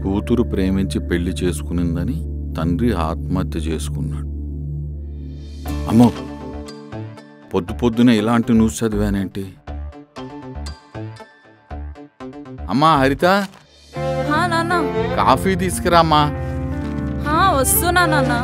కూతురు ప్రేమించి పెళ్లి చేసుకునిందని తండ్రి ఆత్మహత్య చేసుకున్నాడు. అమ్మో, పొద్దు పొద్దునే ఇలాంటి న్యూస్ చదివానేంటి? అమ్మా హరిత, కాఫీ తీసుకురామ్మా. వస్తున్నా నాన్న.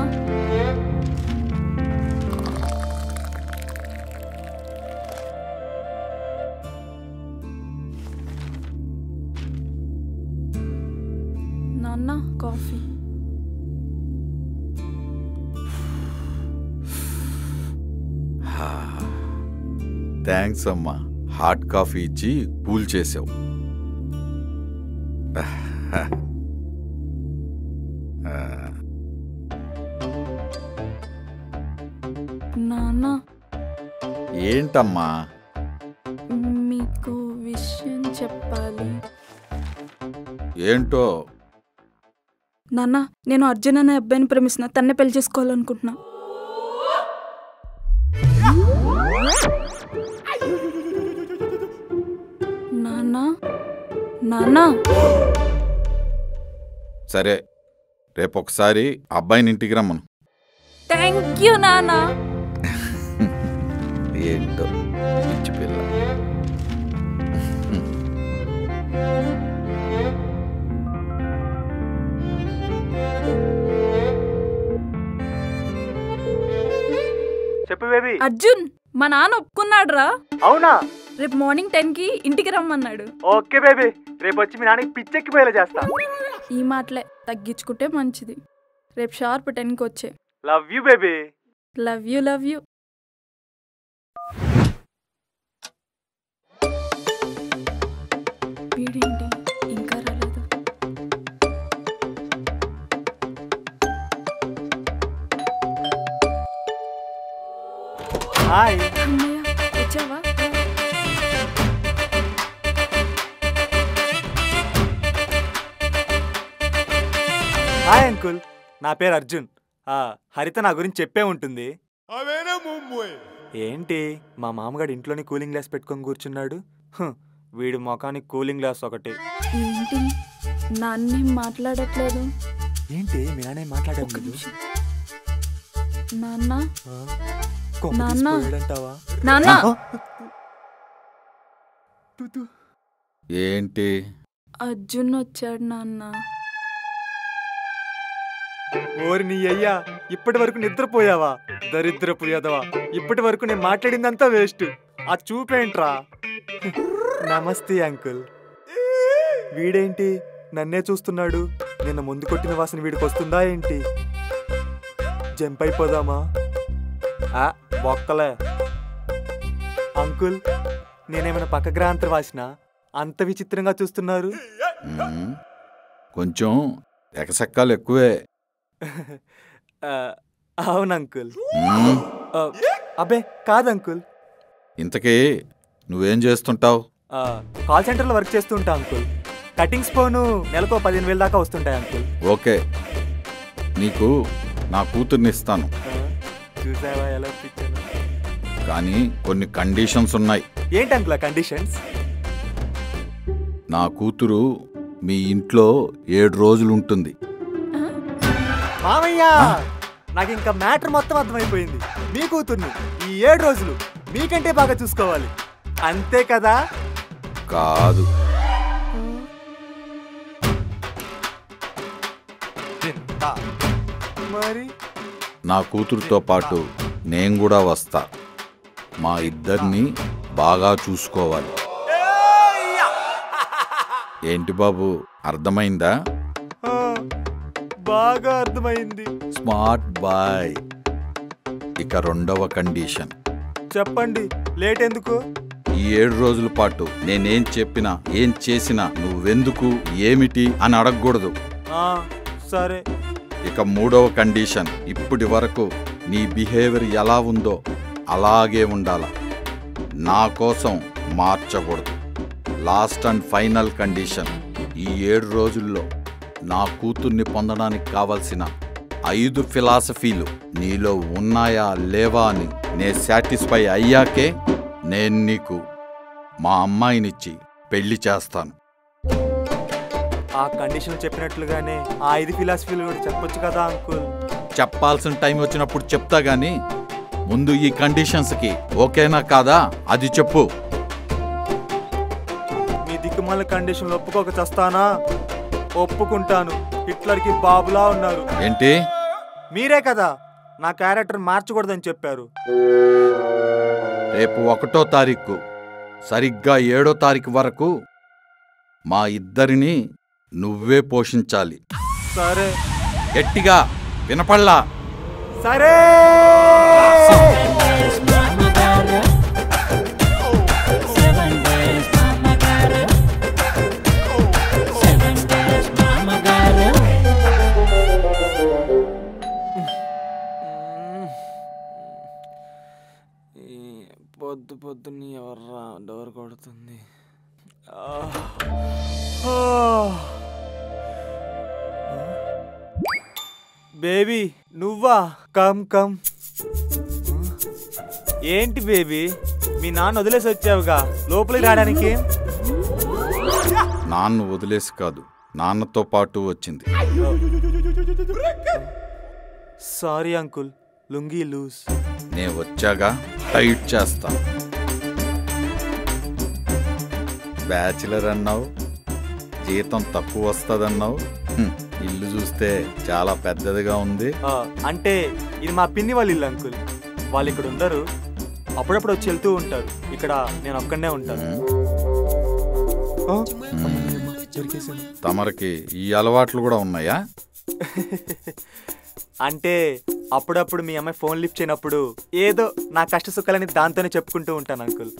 నాన్న కాఫీ. థ్యాంక్స్ అమ్మా, హాట్ కాఫీ ఇచ్చి కూల్ చేసావు. నాన్న, ఏంటమ్మా? మీకు విషయం చెప్పాలి. ఏంటో? నాన్న, నేను అర్జున్ అనే అబ్బాయిని ప్రేమిస్తున్నా. తన్నే పెళ్లి చేసుకోవాలనుకుంటున్నా. నాన్న నాన్న. సరే, రేపు ఒకసారి అబ్బాయిని ఇంటికి రమ్మను. థ్యాంక్ యూ నాన్న. ఏంటో పిచ్చి పిల్ల. చెప్పు బేబీ. అర్జున్, మా నాన్న ఒప్పుకున్నాడు రా. అవునా? రేపు మార్నింగ్ 10కి ఇంటికి రమ్మన్నాడు. ఓకే బేబీ, రేపు వచ్చి మీ నాన్నకి పిచ్చెక్కిపోయేలా చేస్తా. ఈ మాటలే తగ్గించుకుంటే మంచిది. రేపు షార్ప్ 10కి వచ్చే. Love you baby. Love you love you. వీడేంటి ఇంకా రాలేదు? హాయ్. అమ్మయ్య, వచ్చావా? హాయ్ అంకుల్, నా పేరు అర్జున్. హరిత నా గురించి చెప్పే ఉంటుంది. ఏంటి మా మామగాడు ఇంట్లోని కూలింగ్ గ్లాస్ పెట్టుకొని కూర్చున్నాడు? వీడి మొఖానికి కూలింగ్ గ్లాస్ ఒకటి. ఏంటి నాన్నేం మాట్లాడట్లేదు? ఏంటి మీ నాన్న మాట్లాడలేదు? నాన్న నాన్న నాన్న. ఏంటి? అర్జున్ వచ్చాడు నాన్న. ఓరి నీ అయ్యా, ఇప్పటి వరకు నిద్రపోయావా? దరిద్రపోయాదవా, ఇప్పటి వరకు నేను మాట్లాడిందంతా వేస్ట్. ఆ చూపేంట్రా? నమస్తే అంకుల్. వీడేంటి నన్నే చూస్తున్నాడు? నిన్న ముందు కొట్టిన వాసన వీడికి వస్తుందా ఏంటి? జంప్ అయిపోదామా? బొక్కలే. అంకుల్, నేనేమైనా పక్క గ్రాంతర వాసిన? అంత విచిత్రంగా చూస్తున్నారు. కొంచెం ఎకసెక్కాలు ఎక్కువే. అవును అంకుల్. అబ్బే కాదు అంకుల్. ఇంతకీ నువ్వేం చేస్తుంటావు? కాల్ సెంటర్లో వర్క్ చేస్తూ ఉంటా అంకుల్. కటింగ్స్ పోను నెలకు 15,000 దాకా వస్తుంటాయి అంకుల్. ఓకే, నీకు నా కూతుర్ని ఇస్తాను. చూసావా ఎలా పిచ్చాను? కానీ కొన్ని కండిషన్స్ ఉన్నాయి. ఏంటి అంకుల్ ఆ కండిషన్స్? నా కూతురు మీ ఇంట్లో 7 రోజులు ఉంటుంది. మామయ్య, నాకు ఇంకా మ్యాటర్ మొత్తం అర్థమైపోయింది. మీ కూతుర్ని ఈ 7 రోజులు మీకంటే బాగా చూసుకోవాలి, అంతే కదా? కాదు, మరి నా కూతురుతో పాటు నేను కూడా వస్తా. మా ఇద్దరిని బాగా చూసుకోవాలి. ఏంటి బాబు, అర్థమైందా? బాగా అర్థమైంది. Smart boy. ఇక రెండవ కండిషన్ చెప్పండి, లేట్ ఎందుకు? ఈ 7 రోజుల పాటు నేనేం చెప్పినా ఏం చేసినా నువ్వెందుకు ఏమిటి అని అడగకూడదు. సరే. ఇక మూడవ కండిషన్, ఇప్పటి వరకు నీ బిహేవియర్ ఎలా ఉందో అలాగే ఉండాల, నా కోసం మార్చకూడదు. లాస్ట్ అండ్ ఫైనల్ కండిషన్, ఈ 7 రోజుల్లో నా కూతుర్ని పొందడానికి కావలసిన 5 ఫిలాసఫీలు నీలో ఉన్నాయా లేవా అని నేను సాటిస్ఫై అయ్యాకే నేను నీకు మా అమ్మాయినిచ్చి పెళ్లి చేస్తాను. ఆ కండిషన్ చెప్పినట్లుగానే ఆ 5 ఫిలాసఫీలు కూడా చెప్పొచ్చు కదా అంకుల్. చెప్పాల్సిన టైం వచ్చినప్పుడు చెప్తా గాని ముందు ఈ కండిషన్స్కి ఓకేనా కాదా అది చెప్పు. మీ దిక్కుమాల కండిషన్లు ఒప్పుకోక చస్తానా? ఒప్పుకుంటాను. హిట్లర్కి బాబులా ఉన్నారు. ఏంటి? మీరే కదా నా క్యారెక్టర్ మార్చకూడదని చెప్పారు. రేపు 1వ తారీఖు సరిగ్గా 7వ తారీఖు వరకు మా ఇద్దరిని నువ్వే పోషించాలి. సరే. గట్టిగా వినపడలా? సరే. పొద్దున్నే ఎవర్రా డోర్ కొడుతుంది? బేబీ నువ్వా? Come come. ఏంటి బేబీ, మీ నాన్న వదిలేసి వచ్చావుగా, లోపలికి రావడానికి? నాన్న వదిలేసి కాదు, నాన్నతో పాటు వచ్చింది. Sorry uncle, lungi loose. నేను వచ్చాగా టైట్ చేస్తా. బ్యాచిలర్ అన్నావు, జీతం తక్కువ వస్తుందన్నావు. ఇల్లు చూస్తే చాలా పెద్దదిగా ఉంది. అంటే ఇది మా పిన్ని వాళ్ళ ఇల్లు అంకుల్. వాళ్ళు ఇక్కడ ఉండరు, అప్పుడప్పుడు వచ్చి వెళ్తూ ఉంటారు. ఇక్కడ నేను ఒక్కడనే ఉంటాను. తమరికి ఈ అలవాట్లు కూడా ఉన్నాయా? అంటే అప్పుడప్పుడు మీ అమ్మాయి ఫోన్ లిఫ్ట్ చేయనప్పుడు ఏదో నా కష్ట సుఖాలని దాంతోనే చెప్పుకుంటూ ఉంటాను అంకుల్.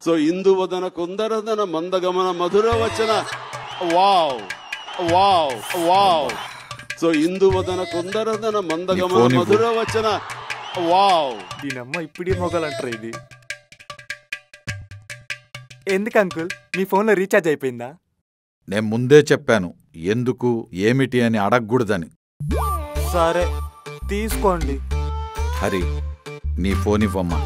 సో ఇందువదన కుందరదన మందగమన మధుర వచన. Wow wow wow. So Induvadana కుందరదన మందగమన మధుర వచన. వావ్. దీనమ్మ ఇప్పుడే మొగలంటారు. ఇది ఎందుకు అంకుల్, మీ ఫోన్లో రీఛార్జ్ అయిపోయిందా? నేను ముందే చెప్పాను ఎందుకు ఏమిటి అని అడగకూడదని. సరే తీసుకోండి. హరి, నీ ఫోన్ ఇవ్వమ్మా.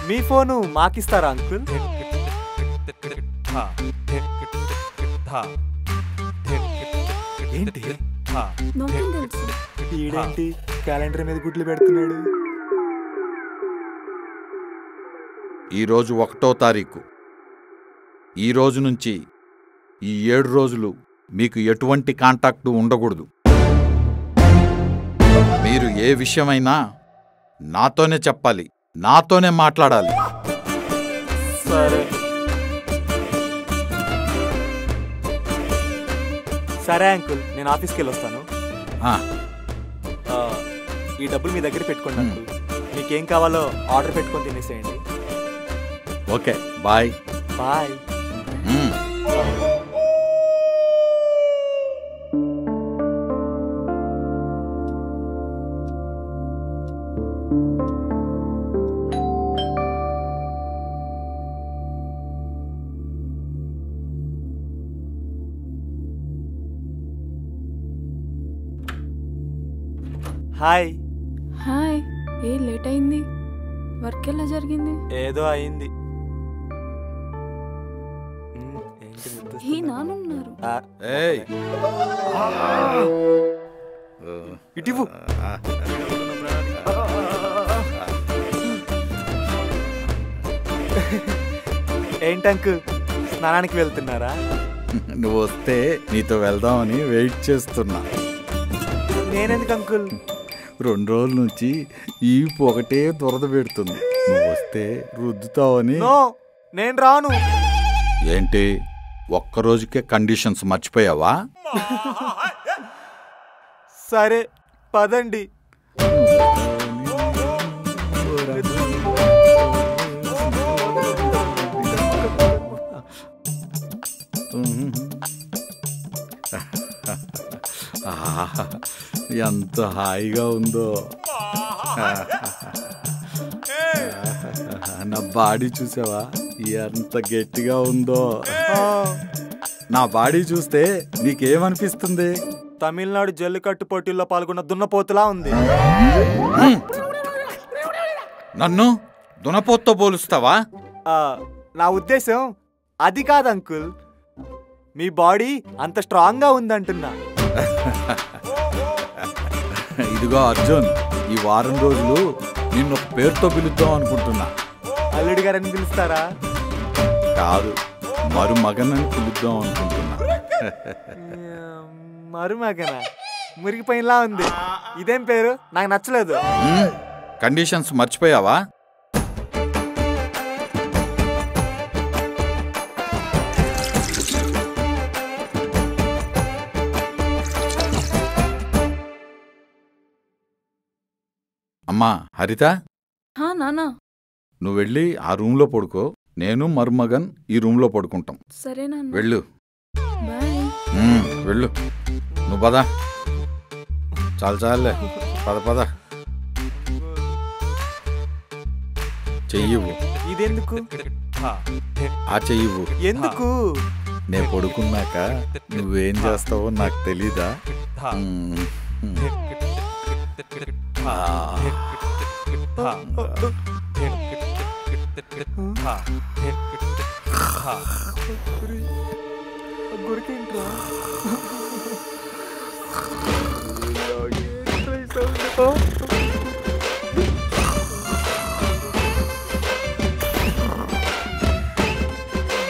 మీ ఫోను మాకిస్తారా అంకుల్? ఏంటి ఈడేంటి క్యాలెండర్ మీద గుడ్లు పెడుతున్నాడు? ఈరోజు 1వ తారీఖు. ఈ రోజు నుంచి ఈ 7 రోజులు మీకు ఎటువంటి కాంటాక్టు ఉండకూడదు. మీరు ఏ విషయమైనా నాతోనే చెప్పాలి, నాతోనే మాట్లాడాలి. సరే సరే అంకుల్, నేను ఆఫీస్కి వెళ్ళొస్తాను. ఈ డబ్బులు మీ దగ్గర పెట్టుకోండి అంకుల్. మీకేం కావాలో ఆర్డర్ పెట్టుకొని తినేసేయండి. Okay, bye. Bye. Hi. Hi. ఏ లేట్ అయింది? వర్క్ ఎలా జరిగింది? ఏదో అయింది. ఈ నానున్నారు. ఇటివు. ఏంటంకు స్నానానికి వెళ్తున్నారా? నువ్వు వస్తే నీతో వెళ్దామని వెయిట్ చేస్తున్నా. నేనెందుకు అంకుల్? 2 రోజుల నుంచి ఈ ఒకటే దురద పెడుతుంది. నువ్వు వస్తే రుద్దుతావని. నేను రాను. ఏంటి, ఒక్కరోజుకే కండిషన్స్ మర్చిపోయావా? సరే పదండి. ఎంత హాయిగా ఉందో. నా బాడీ చూసావా ఎంత గట్టిగా ఉందో? నా బాడీ చూస్తే నీకేమనిపిస్తుంది? తమిళనాడు జల్లికట్టు పోటీల్లో పాల్గొన్న దున్నపోతులా ఉంది. నన్ను దున్నపోతుతో పోలుస్తావా? నా ఉద్దేశం అది కాదు అంకుల్, మీ బాడీ అంత స్ట్రాంగ్ గా ఉందంటున్నా. ఇదిగో అర్జున్, ఈ వారం రోజులు నిన్ను ఒక పేరుతో పిలుద్దాం అనుకుంటున్నా. అల్లుడి గారని పిలుస్తారా? కాదు, మరుమగనని పిలుద్దాం అనుకుంటున్నా. మరుమగనా? మురిగిపోయినలా ఉంది. ఇదేం పేరు? నాకు నచ్చలేదు. కండిషన్స్ మర్చిపోయావా? అమ్మా హరిత, నానా. నువ్వు వెళ్ళి ఆ రూమ్లో పడుకో, నేను మరుమగన్ ఈ రూమ్లో పడుకుంటాం. సరే నాన్న. వెళ్ళు. బాయ్. వెళ్ళు. నువ్వు పద. చాలే పద పద. చెయ్యివ్వు. ఇదెందుకు? ఆ చెయ్యివ్వు. ఎందుకు? నేను పడుకున్నాక నువ్వేం చేస్తావో నాకు తెలీదా? గురికేంట్రా?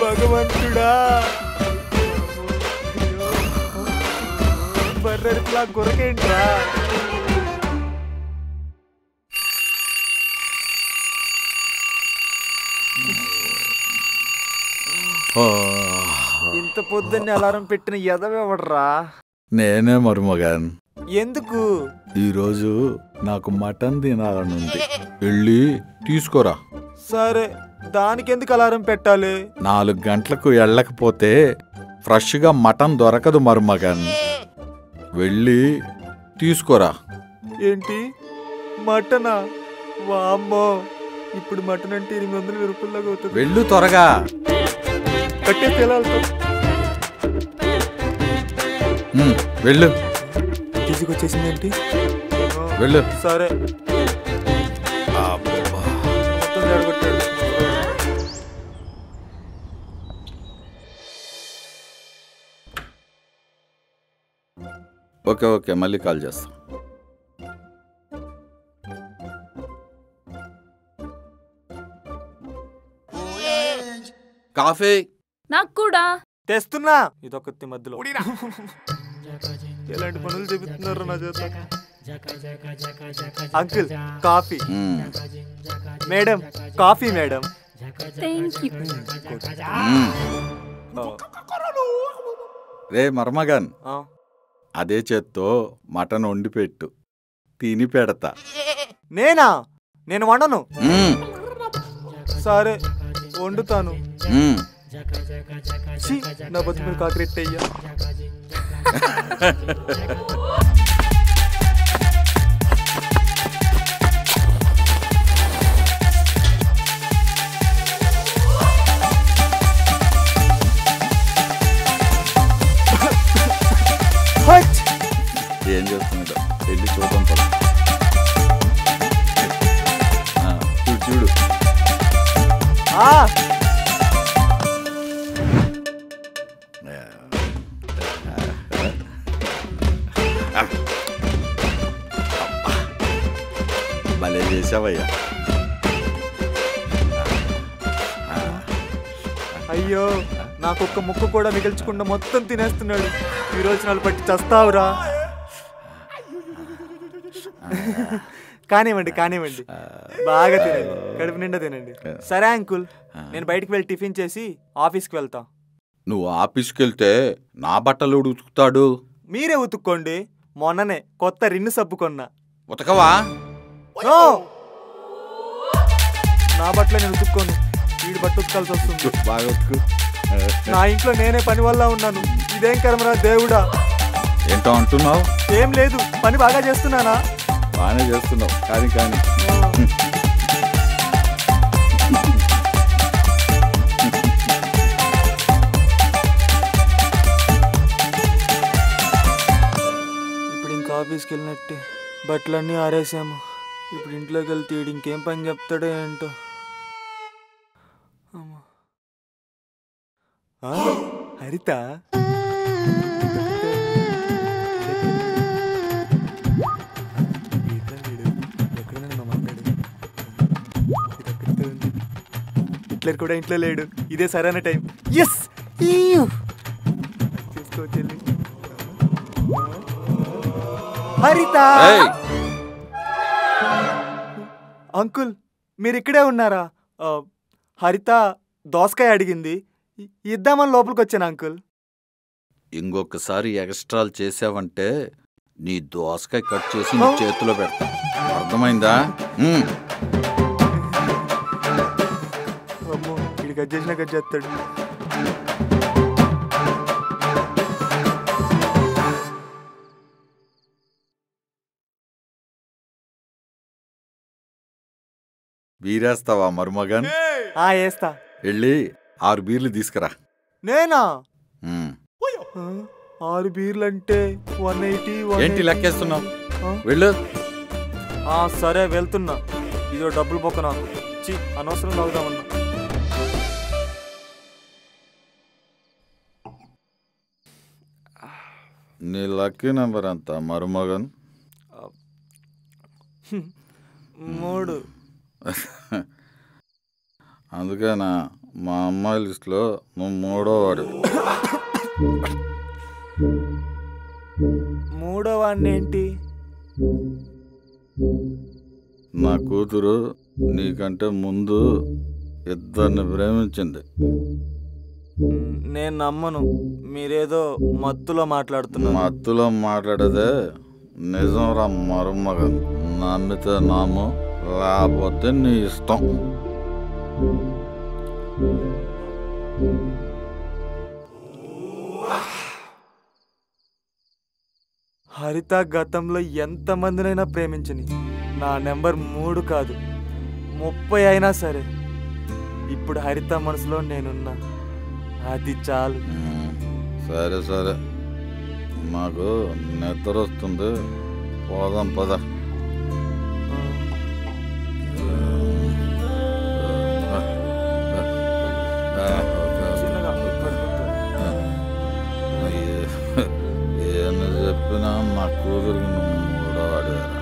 భగవంతుడా, బర్రెలా గురకేంట్రా? ఇంత పొద్దున్నే అలారం పెట్టిన ఎదవెవడ్రా? నేనే మరుమగన్. ఎందుకు? ఈరోజు నాకు మటన్ తినాలనుంది, వెళ్ళి తీసుకోరా. సరే, దానికెందుకు అలారం పెట్టాలి? 4 గంటలకు వెళ్ళకపోతే ఫ్రెష్గా మటన్ దొరకదు మరుమగన్. వెళ్ళి తీసుకోరా. ఏంటి, మటనా? వామ్మో, ఇప్పుడు మటన్ అంటే 800 రూపాయలలాగా అవుతుంది. వెళ్ళు త్వరగా. కట్టే తెలాలతో వెళ్ళు. తీసుకొచ్చేసింది ఏంటి? వెళ్ళు. సరే. మొత్తం జడగొట్టాడు. ఓకే, మళ్ళీ కాల్ చేస్తా. కాఫీ నాకు కూడా తెస్తున్నా. ఇదొకటి మధ్యలో ఎలాంటి పనులు చెబుతున్నారు నా చేత. Uncle, coffee. Madam, coffee madam. Thank you. రే మర్మగన్, అదే చేత్తో మటన్ వండి పెట్టు, తిని పెడతా. నేనా? నేను వండను. సరే, వండుతాను. నా బతుకుని కాకరెట్టయ్యా. ఏం చేస్తున్నా వెళ్ళి చూద్దాం. చూడు. భలే చేసావయ్యా. అయ్యో, నాకొక్క ముక్క కూడా మిగిల్చకుండా మొత్తం తినేస్తున్నాడు. ఈ రోజు నాలు పట్టి చస్తావురా. కానివ్వండి, బాగా తినండి, కడుపు నిండా తినండి. సరే అంకుల్, నేను బయటికి వెళ్ళి టిఫిన్ చేసి ఆఫీస్కి వెళ్తా. నువ్వు ఆఫీస్కి వెళ్తే నా బట్టలు ఉతుకుతాడు. మీరే ఉతుక్కోండి. మొన్ననే కొత్త రిన్ను సబ్బు కొన్నా. ఉతకవా? నా బట్టలే నేను ఉతుక్కోను, వీడి బట్ట ఉతకాల్సి వస్తుంది. బాగా ఉతుకు. నా ఇంట్లో నేనే పని వల్ల ఉన్నాను. ఇదేం కర్మరా దేవుడా. ఏంటో అంటున్నావు? ఏం లేదు, పని బాగా చేస్తున్నానా? బాగానే చేస్తున్నావు, కానీ ఇప్పుడు ఇంకా ఆఫీస్కి వెళ్ళినట్టే. బట్టలన్నీ ఆరేసాము. ఇప్పుడు ఇంట్లోకి వెళ్తే ఇంకేం పని చెప్తాడో ఏంటో. హరిత హిట్లర్ కూడా ఇంట్లో లేడు. ఇదే సరైన టైం. ఎస్ చూసుకోవచ్చి హరిత. అంకుల్ మీరు ఇక్కడే ఉన్నారా? హరిత దోసకాయ అడిగింది, ఇద్దామని లోపలికి వచ్చాను అంకుల్. ఇంకొకసారి ఎక్స్ట్రాలు చేసావంటే నీ దోసకాయ కట్ చేసి నీ చేతిలో పెడతా. అర్థమైందా? అమ్మో ఇది కట్ చేసినా కట్ చేస్తాడు. బీరేస్తావా మరుమగన్? వేస్తా. వెళ్ళి 6 బీర్లు తీసుకురా. నేనా? 6 బీర్లు అంటే 180. ఏంటి లెక్కేస్తున్నావు? వెళ్ళు. సరే వెళ్తున్నా. ఇదో డబ్బులు బొక్క నాకు. అనవసరం తాగుదామన్నా. నీ లక్కీ నెంబర్ ఎంత మరుమగన్? 3. అందుకేనా మా అమ్మాయి లిస్టులో నువ్వు 3వ వాడు. 3వ వాడిని ఏంటి? నా కూతురు నీకంటే ముందు 2 ప్రేమించింది. నేను నమ్మను. మీరేదో మత్తులో మాట్లాడుతున్నారు. మత్తులో మాట్లాడేదే నిజం రా మరుమగన్. నమ్మితే నాము, లేకపోతే నీ ఇష్టం. హరిత గతంలో ఎంతమందినైనా ప్రేమించని నా నెంబర్ 3 కాదు 30 అయినా సరే ఇప్పుడు హరిత మనసులో నేనున్నా. అది చాలు. సరే సరే, నాకు నిద్ర వస్తుంది, పోదాం పద. ఏమన్నా చెప్పినా నా కూతురికి నువ్వు 3వ వాడేరా.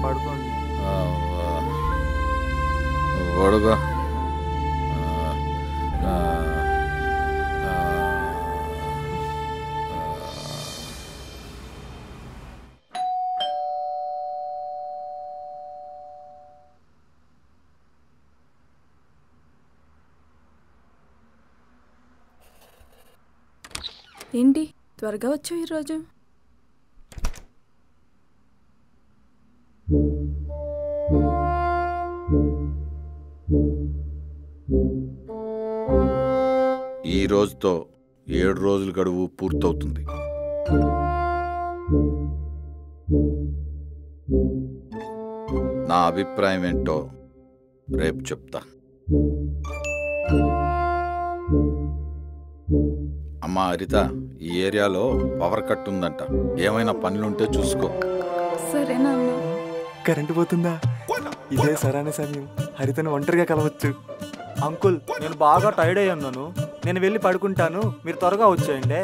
పడుకోండి. పడుకో. ఏంటి త్వరగా వచ్చావు ఈరోజు? ఈ రోజుతో 7 రోజుల గడువు పూర్తవుతుంది. నా అభిప్రాయం ఏంటో రేపు చెప్తా. అమ్మా హరిత, ఈ ఏరియాలో పవర్ కట్ ఉందంట. ఏమైనా పనులుంటే చూసుకో. సరేనా? కరెంటు పోతుందా? ఇదే సరైన సమయం. హరితను ఒంటరిగా కలవచ్చు. అంకుల్ నేను బాగా టైర్డ్ అయ్యి ఉన్నాను. నేను వెళ్ళి పడుకుంటాను, మీరు త్వరగా వచ్చేయండి.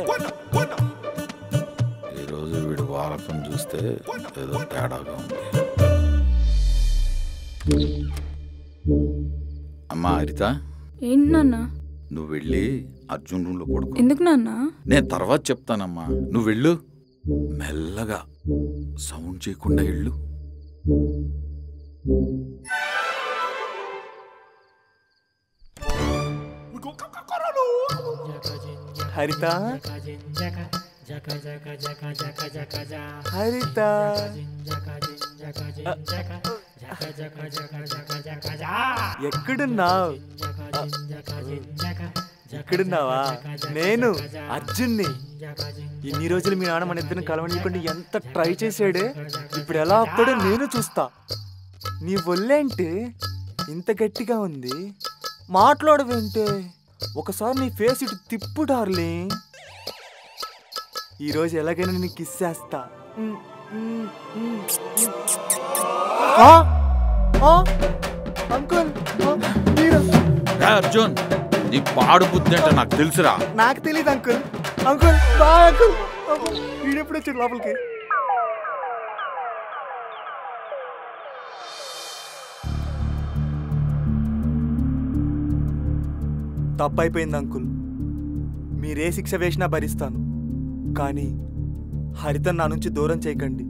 ఈరోజు వీడు వాలకం చూస్తే ఏదో తేడాగా ఉంది. అమ్మా హరిత, ఏంటి నాన్న? నువ్వు వెళ్ళి అర్జున్ రూమ్లో పడుకో. ఎందుకు నాన్న? నేను తర్వాత చెప్తానమ్మా, నువ్వు వెళ్ళు. మెల్లగా సౌండ్ చేయకుండా వెళ్ళు. హరిత, హరిత, ఎక్కడున్నావు? ఎక్కడున్నావా? నేను అర్జున్ని. ఇన్ని రోజులు మీ నాన్న మన ఇద్దరిని కలవనీయకుండా ఎంత ట్రై చేశాడే. ఇప్పుడు ఎలా అప్పుడో నేను చూస్తా. నీ ఒళ్ళేంటి ఇంత గట్టిగా ఉంది? మాట్లాడవేంటే? ఒకసారి నీ ఫేస్ ఇటు తిప్పు డార్లింగ్. ఈరోజు ఎలాగైనా నేను కిస్ చేస్తా. అంకుల్ అర్జున్, నీ పాడు బుద్ధి అంటే నాకు తెలుసురా. నాకు తెలియదు అంకుల్. Uncle bye uncle. వీడెప్పుడు వచ్చాడు లోపలికి? తప్పైపోయింది అంకుల్. మీరే శిక్ష వేసినా భరిస్తాను, కానీ హరితను నా నుంచి దూరం చేయకండి.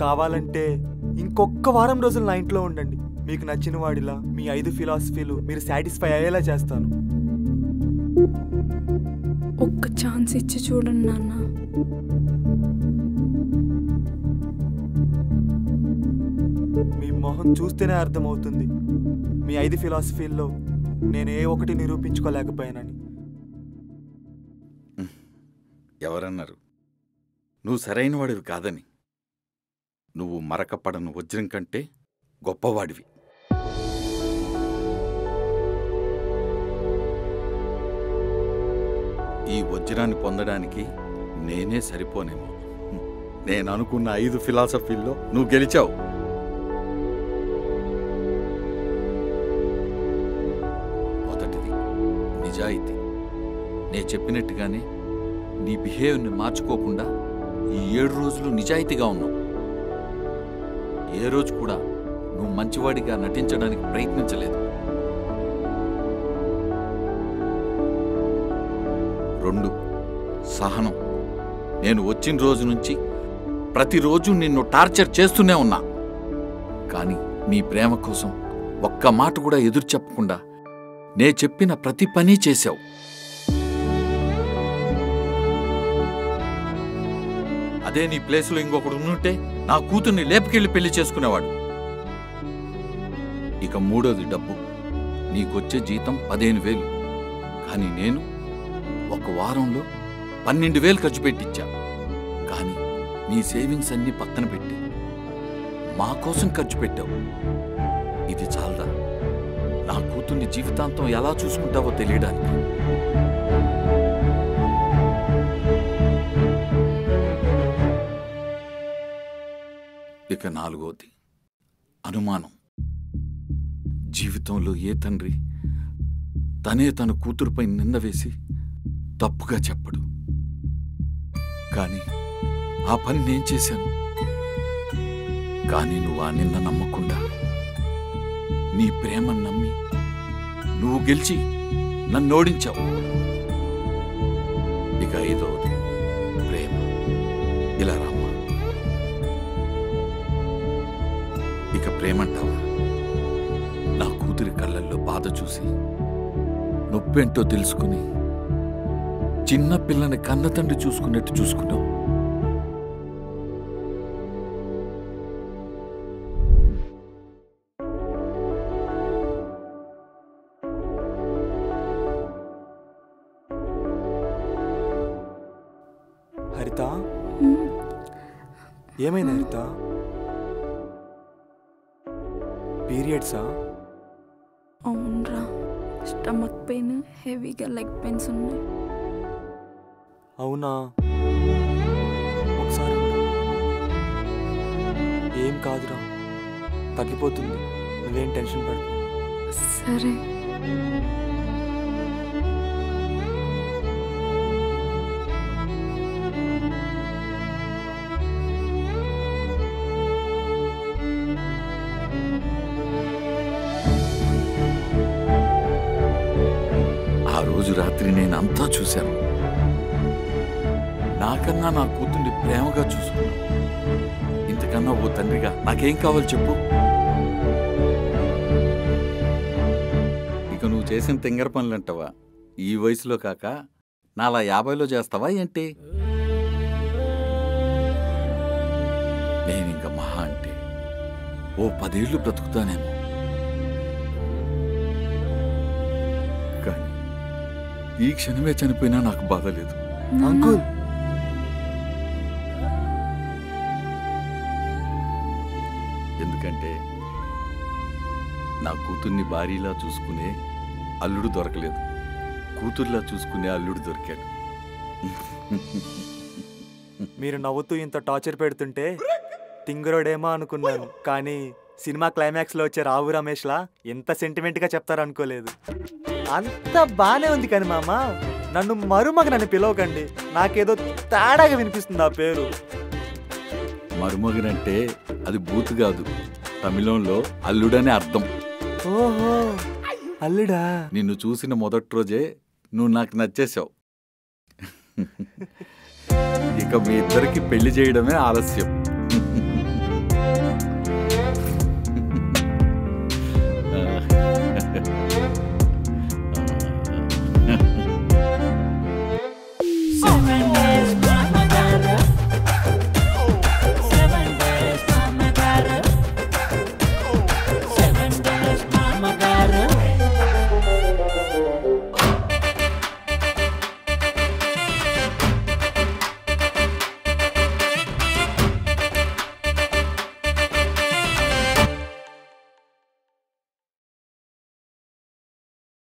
కావాలంటే ఇంకొక వారం రోజులు నా ఇంట్లో ఉండండి. మీకు నచ్చిన వాడిలా మీ 5 ఫిలాసఫీలు మీరు సాటిస్ఫై అయ్యేలా చేస్తాను. ఒక్క ఛాన్స్ ఇచ్చి చూడండి నాన్న. మీ మొహం చూస్తేనే అర్థమవుతుంది మీ 5 ఫిలాసఫీల్లో నేను ఏ ఒక్కటి నిరూపించుకోలేకపోయానని. ఎవరన్నారు నువ్వు సరైన వాడివి కాదని? నువ్వు మరకపడను వజ్రం కంటే గొప్పవాడివి. ఈ వజ్రాన్ని పొందడానికి నేనే సరిపోనేమో. నేను అనుకున్న 5 ఫిలాసఫీల్లో నువ్వు గెలిచావు. మొదటిది నిజాయితీ. నేను చెప్పినట్టుగానే నీ బిహేవియర్ని మార్చుకోకుండా ఈ 7 రోజులు నిజాయితీగా ఉన్నావు. ఏ రోజు కూడా నువ్వు మంచివాడిగా నటించడానికి ప్రయత్నించలేదు. 2 సహనం. నేను వచ్చిన రోజు నుంచి ప్రతిరోజు నిన్ను టార్చర్ చేస్తూనే ఉన్నా, కానీ నీ ప్రేమ కోసం ఒక్క మాట కూడా ఎదురు చెప్పకుండా నే చెప్పిన ప్రతి పని చేశావు. అదే నీ ప్లేస్లో ఇంకొకడు ఉంటే నా కూతుర్ని లేపుకెళ్ళి పెళ్లి చేసుకునేవాడు. ఇక 3వది డబ్బు. నీకొచ్చే జీతం 15,000, కానీ నేను ఒక వారంలో 12,000 ఖర్చు పెట్టించా. కానీ నీ సేవింగ్స్ అన్నీ పక్కన పెట్టి మా కోసం ఖర్చు పెట్టావు. ఇది చాలదా నా కూతుర్ని జీవితాంతం ఎలా చూసుకుంటావో తెలియడానికి? ఇక 4వది అనుమానం. జీవితంలో ఏ తండ్రి తనే తన కూతురుపై నింద వేసి తప్పుగా చెప్పడు, కానీ ఆ పని నేను చేశాను. కానీ నువ్వు ఆ నింద నమ్మకుండా నీ ప్రేమను నమ్మి నువ్వు గెలిచి నన్ను ఓడించావు. ఇక 5వది ప్రేమ. ఇలా రమ్మా. ఇక ప్రేమంటావా? నా కూతురి కళ్ళల్లో బాధ చూసి నొప్పేంటో తెలుసుకుని చిన్న పిల్లని కన్న తండ్రి చూసుకున్నట్టు చూసుకున్నావు. హరిత, ఏమైంది హరిత? పీరియడ్సా? అవునరా, స్టమక్ పెయిన్, హెవీగా లెగ్ పెయిన్స్ ఉన్నాయి. అవునా? ఒకసారి ఏం కాదురా, తగ్గిపోతుంది. నువ్వేం టెన్షన్ పడకు. సరే. ఆ రోజు రాత్రి నేను అంతా చూశాను. నాకన్నా నా కూతుర్ని ప్రేమగా చూసుకున్నా. ఇంతకన్నా ఓ తండ్రిగా నాకేం కావాలి చెప్పు? ఇక నువ్వు చేసిన తింగర పనులంటావా? ఈ వయసులో కాక నాలా 50లో చేస్తావా ఏంటి? నేనింక మహా అంటే ఓ 10 ఏళ్ళు బ్రతుకుతానేమో. కానీ ఈ క్షణమే చనిపోయినా నాకు బాధ లేదు. అంకుల్, ఎందుకంటే నా కూతుర్ని భార్యలా చూసుకునే అల్లుడు దొరకలేదు, కూతుర్లా చూసుకునే అల్లుడు దొరికాడు. మీరు నవ్వుతూ ఇంత టార్చర్ పెడుతుంటే తింగరోడేమో అనుకున్నాను, కానీ సినిమా క్లైమాక్స్లో వచ్చే రావు రమేష్లా ఎంత సెంటిమెంట్గా చెప్తారనుకోలేదు. అంత బానే ఉంది కానీ మామ, నన్ను మరుమగనని పిలవకండి. నాకేదో తేడాగా వినిపిస్తుంది ఆ పేరు. మరుమగనంటే అది బూతు కాదు, తమిళంలో అల్లుడనే అర్థం. ఓహో, అల్లుడా? నిన్ను చూసిన మొదటి రోజే నువ్వు నాకు నచ్చేసావు. ఇక మీ ఇద్దరికి పెళ్లి చేయడమే ఆలస్యం.